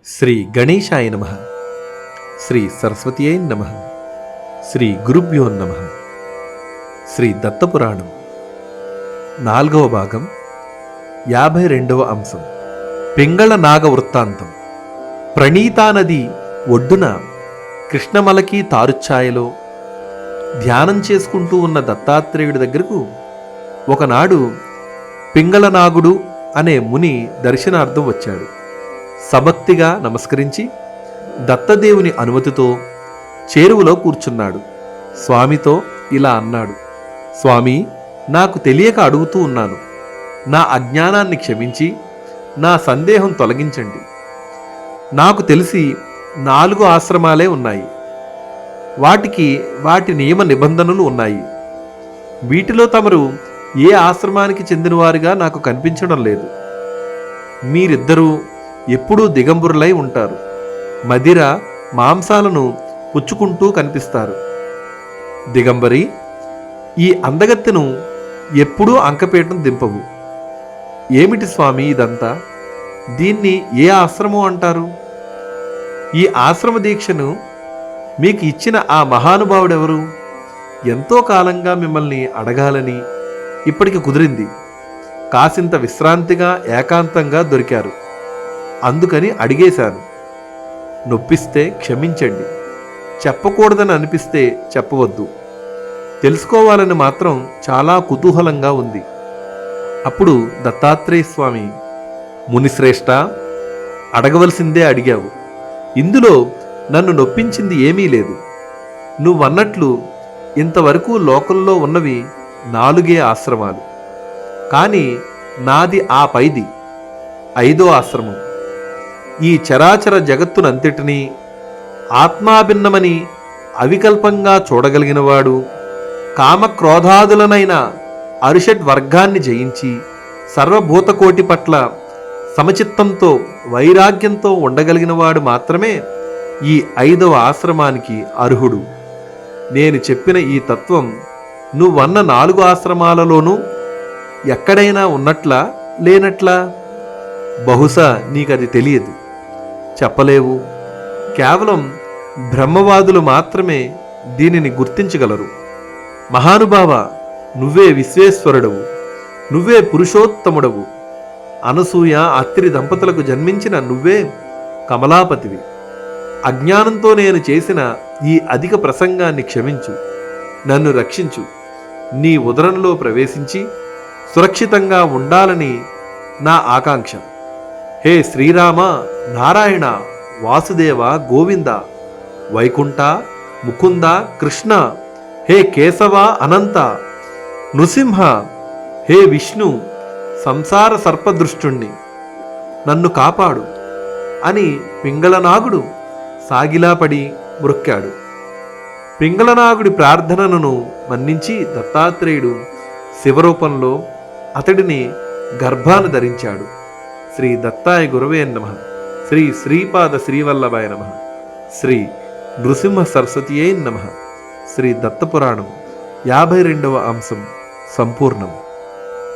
శ్రీ గణేశాయ నమః. శ్రీ సరస్వతీయై నమః. శ్రీ గురుభ్యో నమః. శ్రీ దత్తపురాణం 4వ భాగం 52వ అంశం. పింగళ నాగ వృత్తాంతం. ప్రణీతా నది ఒడ్డున కృష్ణమలకి తారుఛాయలో ధ్యానం చేసుకుంటూ ఉన్న దత్తాత్రేయుడి దగ్గరకు ఒకనాడు పింగళనాగుడు అనే ముని దర్శనార్థం వచ్చాడు. సభక్తిగా నమస్కరించి దత్తదేవుని అనుమతితో చేరువలో కూర్చున్నాడు. స్వామితో ఇలా అన్నాడు: స్వామి, నాకు తెలియక అడుగుతూ ఉన్నాను. నా అజ్ఞానాన్ని క్షమించి నా సందేహం తొలగించండి. నాకు తెలిసి 4 ఆశ్రమాలే ఉన్నాయి. వాటికి వాటి నియమ నిబంధనలు ఉన్నాయి. వీటిలో తమరు ఏ ఆశ్రమానికి చెందినవారుగా నాకు కనిపించడం లేదు. మీరిద్దరూ ఎప్పుడూ దిగంబరులై ఉంటారు. మదిర మాంసాలను పుచ్చుకుంటూ కనిపిస్తారు. దిగంబరి, ఈ అందగత్తెను ఎప్పుడూ అంకపీఠం దింపవు. ఏమిటి స్వామి ఇదంతా? దీన్ని ఏ ఆశ్రమం అంటారు? ఈ ఆశ్రమ దీక్షను మీకు ఇచ్చిన ఆ మహానుభావుడెవరు? ఎంతో కాలంగా మిమ్మల్ని అడగాలని ఇప్పటికి కుదిరింది. కాసింత విశ్రాంతిగా ఏకాంతంగా దొరికారు. అందుకని అడిగేశాను. నొప్పిస్తే క్షమించండి. చెప్పకూడదని అనిపిస్తే చెప్పవద్దు. తెలుసుకోవాలని మాత్రం చాలా కుతూహలంగా ఉంది. అప్పుడు దత్తాత్రేయ స్వామి: మునిశ్రేష్ఠ, అడగవలసిందే అడిగావు. ఇందులో నన్ను నొప్పించింది ఏమీ లేదు. నువ్వన్నట్లు ఇంతవరకు లోకంలో ఉన్నవి 4 ఆశ్రమాలు. కానీ నాది ఆ పైది 5వ ఆశ్రమం. ఈ చరాచర జగత్తునంతటినీ ఆత్మాభిన్నమని అవికల్పంగా చూడగలిగినవాడు, కామక్రోధాదులనైన అరిషడ్ వర్గాన్ని జయించి సర్వభూతకోటి పట్ల సమచిత్తంతో వైరాగ్యంతో ఉండగలిగినవాడు మాత్రమే ఈ 5వ ఆశ్రమానికి అర్హుడు. నేను చెప్పిన ఈ తత్వం నువ్వన్న 4 ఆశ్రమాలలోనూ ఎక్కడైనా ఉన్నట్లా లేనట్లా? బహుశా నీకది తెలియదు, చెప్పలేవు. కేవలం బ్రహ్మవాదులు మాత్రమే దీనిని గుర్తించగలరు. మహానుభావ, నువ్వే విశ్వేశ్వరుడవు, నువ్వే పురుషోత్తముడవు. అనసూయ అత్రి దంపతులకు జన్మించిన నువ్వే కమలాపతివి. అజ్ఞానంతో నేను చేసిన ఈ అధిక ప్రసంగాన్ని క్షమించు, నన్ను రక్షించు. నీ ఉదరంలో ప్రవేశించి సురక్షితంగా ఉండాలని నా ఆకాంక్ష. హే శ్రీరామ, నారాయణ, వాసుదేవ, గోవింద, వైకుంఠ, ముకుంద, కృష్ణ, హే కేశవ, అనంత, నృసింహ, హే విష్ణు, సంసార సర్పదృష్టుణ్ణి, నన్ను కాపాడు అని పింగళనాగుడు సాగిలాపడి మ్రొక్కాడు. పింగళనాగుడి ప్రార్థనను మన్నించి దత్తాత్రేయుడు శివరూపంలో అతడిని గర్భాన ధరించాడు. శ్రీ దత్తాయ గురవే నమః. శ్రీ శ్రీపాద శ్రీవల్లభాయ నమః. శ్రీ నృసింహ సరస్వతీయై నమః. శ్రీ దత్తపురాణం 52వ అంశం సంపూర్ణం.